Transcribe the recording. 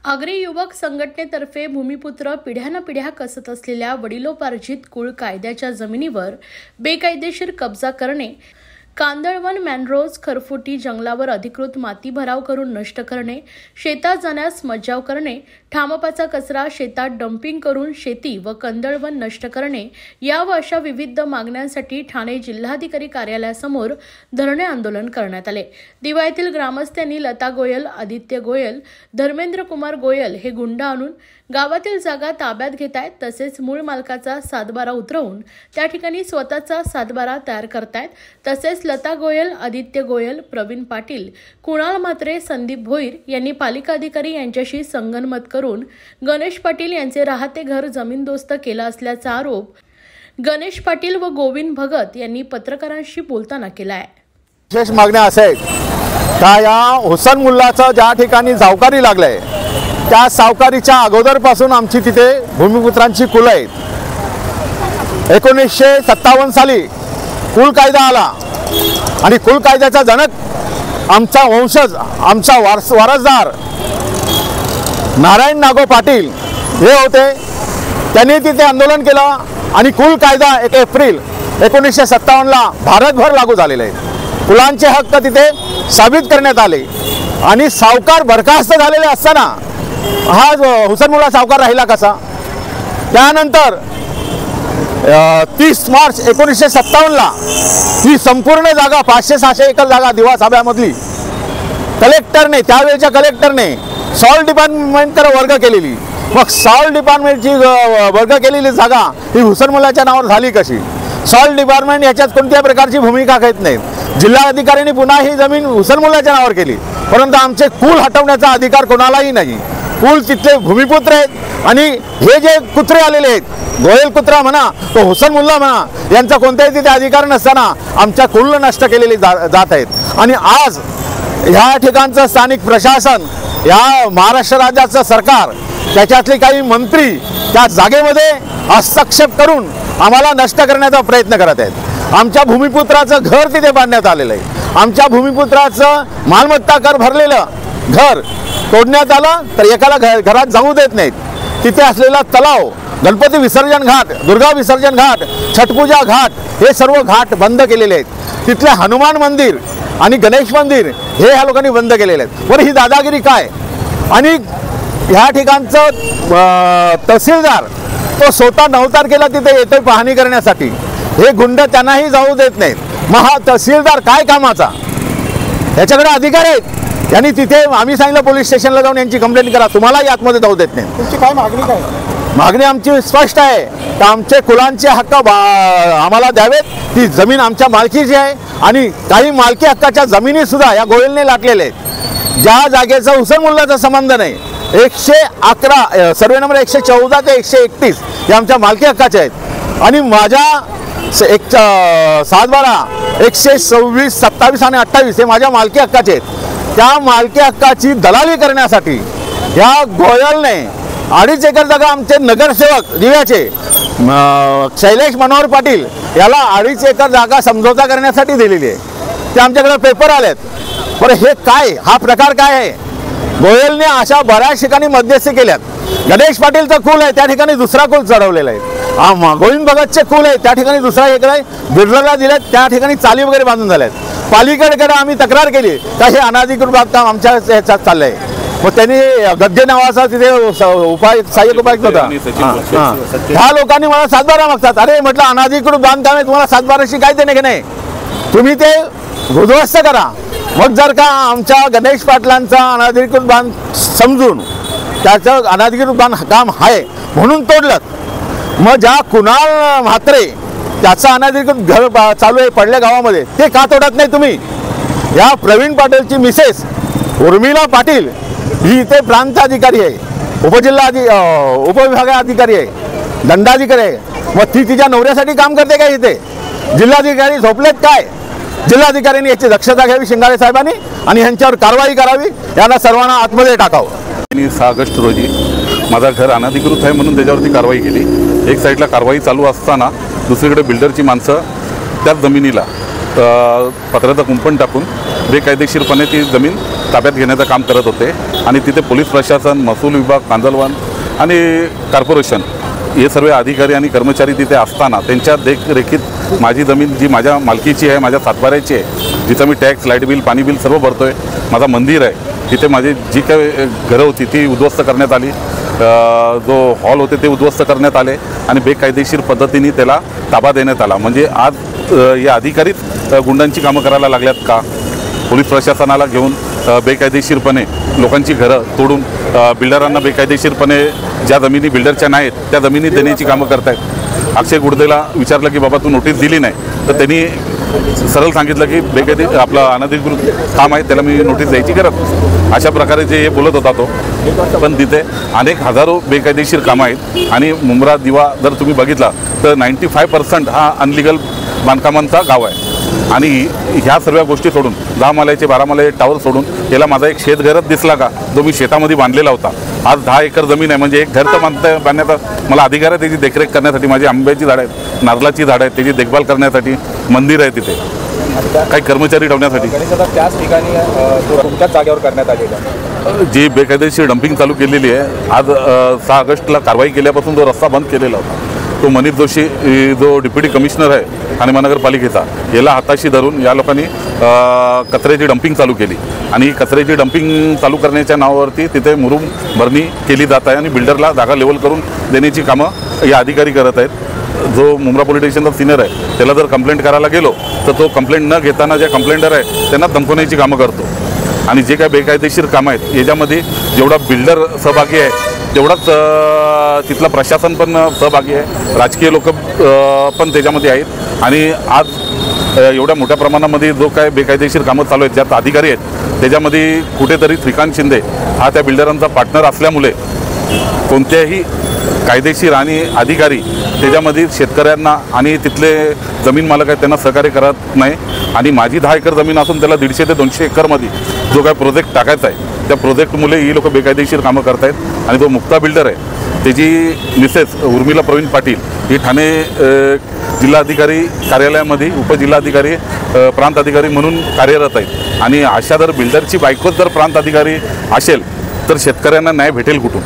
आगरी युवक संघटनेतर्फे भूमिपुत्र पिढ्यानपिढ्या कसत असलेल्या वडिलोपार्जित कुळ कायद्याच्या जमिनीवर बेकायदेशीर कब्जा करणे, कांदळवन, मॅनरोज, खरफुटी जंगलावर अधिकृत माती भराव करून नष्ट करणे, शेतात जाण्यास मज्जाव करणे, ठामपाचा कचरा शेतात डंपिंग करून शेती व कंदळवन नष्ट करणे या व अशा विविध मागण्यांसाठी ठाणे जिल्हाधिकारी कार्यालयासमोर धरणे आंदोलन करण्यात आले। दिवाळीतील ग्रामस्थांनी लता गोयल, आदित्य गोयल, धर्मेंद्र कुमार गोयल हे गुंड आणून गावातील जागा ताब्यात घेत आहेत, तसेच मूळ मालकाचा सातबारा उतरवून त्या ठिकाणी स्वतःचा सातबारा तयार करतायत। तसेच लता गोयल, आदित्य गोयल, प्रवीण पाटील, कुणाल म्हात्रे, संदीप भोईर यांनी पालिका अधिकारी यांच्याशी संगनमत करून गणेश पाटील यांचे राहते घर जमीनदोस्त केला असल्याचा आरोप गणेश पाटील व गोविंद भगत यांनी पत्रकारांशी बोलताना केला आहे। विशेष मागण्या असे का या हुसन मुल्लाचं ज्या ठिकाणी सावकारी लागलंय त्या सावकारीच्या अगोदरपासून आमची तिथे भूमिपुत्रांची कुल आहेत। 1957 साली कुल कायदा आला आणि कुल कायद्याचा जनक आमचा वंशज, आमचा वारसदार नारायण नागो पाटील हे होते। त्यांनी तिथे आंदोलन केलं आणि कुल कायदा 1 एप्रिल 1957 ला भारतभर लागू झालेला आहे। कुलांचे हक्क तिथे साबित करण्यात आले आणि सावकार बरखास्त झालेले असताना हा हुसन मुल्ला सावकार राहिला कसा? त्यानंतर 30 मार्च 1957 ला ही संपूर्ण जागा 500-600 एकर जागा दिवा साभ्यामधली कलेक्टरने, त्यावेळेच्या कलेक्टरने सॉइल डिपार्टमेंटकडे वर्ग केलेली। मग सॉइल डिपार्टमेंटची वर्ग केलेली जागा ही हुसन मुल्लाच्या नावावर झाली कशी? सॉइल डिपार्टमेंट याच्यात कोणत्या प्रकारची भूमिका घेत नाही। जिल्हाधिकाऱ्यांनी पुन्हा ही जमीन हुसन मुल्लाच्या नावावर केली, परंतु आमचे कुल हटवण्याचा अधिकार कोणालाही नाही। कुल तिथले भूमिपुत्र आहेत आणि हे जे कुत्रे आलेले आहेत, गोयल कुत्रा म्हणा तो हुसन मुल्ला म्हणा, यांचा कोणताही तिथे अधिकार नसताना आमच्या कुल नष्ट केलेली जात आहेत। आणि आज ह्या ठिकाणचं स्थानिक प्रशासन, या महाराष्ट्र राज्याचं सरकार, त्याच्यातले काही मंत्री त्या जागेमध्ये हस्तक्षेप करून आम्हाला नष्ट करण्याचा प्रयत्न करत आहेत। आमच्या भूमिपुत्राचं घर तिथे बांधण्यात आलेलं आहे। आमच्या भूमिपुत्राचं मालमत्ता कर भरलेलं घर तोडण्यात आलं तर एकाला घरात जाऊ देत नाहीत। तिथे असलेला तलाव, गणपती विसर्जन घाट, दुर्गा विसर्जन घाट, छठपूजा घाट हे सर्व घाट बंद केलेले आहेत। तिथले हनुमान मंदिर आणि गणेश मंदिर हे ह्या लोकांनी बंद केलेले आहेत। बरं, ही दादागिरी काय? आणि ह्या ठिकाणचं तहसीलदार तो स्वतः 9 तारखेला तिथे येतोय पाहणी करण्यासाठी, हे गुंड त्यांनाही जाऊ देत नाहीत। मग हा तहसीलदार काय कामाचा? याच्याकडे अधिकार आहेत। यांनी तिथे आम्ही सांगितलं पोलीस स्टेशनला जाऊन यांची कंप्लेंट करा, तुम्हालाही आतमध्ये जाऊ देत नाही। तुमची काय मागणी काय? मागणी आमची स्पष्ट आहे की आमचे कुलांचे हक्क आम्हाला द्यावेत। ती जमीन आमच्या मालकीची आहे आणि काही मालकी हक्काच्या जमिनी सुद्धा या गोयलने लाटलेल्या आहेत। ज्या जागेचा हुसन मुल्लाचा संबंध नाही, 111 सर्वे नंबर 114 ते 131 हे आमच्या मालकी हक्काचे आहेत। आणि माझ्या 7/12 126, 27 आणि 28 हे माझ्या मालकी हक्काचे आहेत। त्या मालकी हक्काची दलाली करण्यासाठी या गोयलने 2.5 एकर जागा आमचे नगरसेवक दिव्याचे शैलेश मनोहर पाटील याला 2.5 एकर जागा समझोता करण्यासाठी दिलेली आहे। ते आमच्याकडे पेपर आलेत। बरं, हे काय, हा प्रकार काय आहे? गोयलने अशा बऱ्याच ठिकाणी मध्यस्थी केल्यात। गणेश पाटीलचा कुल आहे त्या ठिकाणी दुसरा कुल चढवलेला आहे। गोविंद भगतचे कुल आहे त्या ठिकाणी दुसरा एक आहे, बिर्लरला दिलेत त्या ठिकाणी चाली वगैरे बांधून झाल्यात। पालिकेकडे आम्ही तक्रार केली का हे अनाधिकृत बांधकाम आमच्या ह्याच्यात चाललंय। मग त्यांनी गद्दे नावाचा तिथे सहाय्यक उपायुक्त होता, ह्या लोकांनी मला सातबारा मागतात। अरे म्हटलं, अनाधिकृत बांधकाम आहे, तुम्हाला सातबाराशी काय देणे की नाही? तुम्ही ते उद्ध्वस्त करा। मग जर का आमच्या गणेश पाटलांचा अनाधिकृत बांध समजून त्याचं अनाधिकृत बांधकाम आहे म्हणून तोडलं, मग ज्या कुणाल म्हात्रे त्याचं अनाधिकृत घर चालू आहे पडल्या गावामध्ये, ते का तोडत नाही तुम्ही? या प्रवीण पाटीलची मिसेस उर्मिला पाटील ही इथे प्रांत अधिकारी आहे, उपविभाग अधिकारी आहे, दंडाधिकारी आहे। मग ती तिच्या नवऱ्यासाठी काम करते काय इथे? जिल्हाधिकारी झोपलेत काय? जिल्हाधिकाऱ्यांनी याची दक्षता घ्यावी शिंगारे साहेबांनी आणि यांच्यावर कारवाई करावी, यांना सर्वांना आतमध्ये टाकावं। 6 ऑगस्ट रोजी माझं घर अनाधिकृत आहे म्हणून त्याच्यावरती कारवाई केली। एक साईडला कारवाई चालू असताना दुसरीकडे बिल्डरची माणसं त्याच जमिनीला पत्र्याचं कुंपण टाकून बेकायदेशीरपणे ती जमीन ताब्यात घेण्याचं काम करत होते आणि तिथे पोलीस प्रशासन, महसूल विभाग, कांदळवन आणि कॉर्पोरेशन हे सर्व अधिकारी आणि कर्मचारी तिथे असताना त्यांच्या देखरेखीत माझी जमीन जी माझ्या मालकीची आहे, माझ्या सातबाऱ्याची आहे, जिथं मी टॅक्स, लाईट बिल, पाणी बिल सर्व भरतो आहे, माझा मंदिर आहे, तिथे माझी जी काही घरं होती ती उद्ध्वस्त करण्यात आली, जो हॉल होते ते उद्ध्वस्त करण्यात आले आणि बेकायदेशीर पद्धतीने त्याला ताबा देण्यात आला. म्हणजे आज या अधिकारीच गुंडांची कामं करायला लागल्यात का? पोलीस प्रशासनाला घेऊन बेकायदेशीरपणे लोकांची घरं तोडून बिल्डरांना बेकायदेशीरपणे ज्या जमिनी बिल्डरच्या नाहीत त्या जमिनी देण्याची कामं करतायत. अक्षय गुडदेला विचारलं की बाबा तू नोटीस दिली नाही, तर त्यांनी सरळ सांगितलं की आपलं अनधिकृत काम आहे, त्याला मी नोटीस द्यायची गरज नाही. अशा प्रकारे जे हे बोलत होता तो. पण तिथे अनेक हजारो बेकायदेशीर कामं आहेत आणि मुंब्रा दिवा जर तुम्ही बघितला तर 95% हा अनलिगल बांधकामांचा गाव आहे. आणि ह्या सर्व गोष्टी सोडून 10 माळ्याचे 12 माळ्याचे टावर सोडून याला माझा एक शेतघरच दिसला का, जो मी शेतामध्ये बांधलेला होता. आज 10 एकर जमीन आहे, म्हणजे एक घर तर बांधण्याचा मला अधिकार आहे. त्याची देखरेख करण्यासाठी माझी आंब्याची झाडं आहेत, नारळाची झाडं आहेत, त्याची देखभाल करण्यासाठी मंदिर आहे, तिथे काही कर्मचारी ठेवण्यासाठी. त्याच ठिकाणी तुमच्याच जागेवर करण्यात आलेलं जी बेकायदेशीर डंपिंग चालू केलेली आहे. आज 6 ऑगस्टला कारवाई केल्यापासून जो रस्ता बंद केलेला होता तो मनीष जोशी जो डेप्युटी कमिशनर आहे ठाणे महानगरपालिकेचा, याला हाताशी धरून या लोकांनी कचऱ्याची डंपिंग चालू केली आणि कचऱ्याची डंपिंग चालू करण्याच्या नावावरती तिथे मुरुम भरणी केली जात आहे आणि बिल्डरला जागा लेवल करून देण्याची कामं या अधिकारी करत आहेत. जो मुंब्रा पोलीस स्टेशनचा सिनियर आहे त्याला जर कंप्लेंट करायला गेलो तर तो कंप्लेंट न घेताना जे कंप्लेंटर आहे त्यांना धमकवण्याची कामं करतो. आणि जे काय बेकायदेशीर कामं आहेत याच्यामध्ये जेवढा बिल्डर सहभागी आहे तेवढाच तिथलं प्रशासन पण सहभागी आहे, राजकीय लोक पण त्याच्यामध्ये आहेत. आणि आज एवढ्या मोठ्या प्रमाणामध्ये जो काय बेकायदेशीर कामं चालू आहेत ज्यात अधिकारी आहेत त्याच्यामध्ये कुठेतरी श्रीकांत शिंदे हा त्या बिल्डरांचा पार्टनर असल्यामुळे कोणत्याही कायदेशीर आणि अधिकारी त्याच्यामध्ये शेतकऱ्यांना आणि तिथले जमीन मालक आहेत त्यांना सहकार्य करत नाही. आणि माझी 10 एकर जमीन असून त्याला 150 ते 200 एकरमध्ये जो काय प्रोजेक्ट टाकायचा आहे त्या प्रोजेक्टमुळे ही लोक बेकायदेशीर कामं करत आहेत. आणि जो मुक्ता बिल्डर आहे त्याची मिसेस उर्मिला प्रवीण पाटील ही ठाणे जिल्हाधिकारी कार्यालयामध्ये उपजिल्हाधिकारी प्रांत अधिकारी म्हणून कार्यरत आहेत. आणि अशा जर बिल्डरची बायकोच जर प्रांत अधिकारी असेल तर शेतकऱ्यांना न्याय भेटेल कुठून?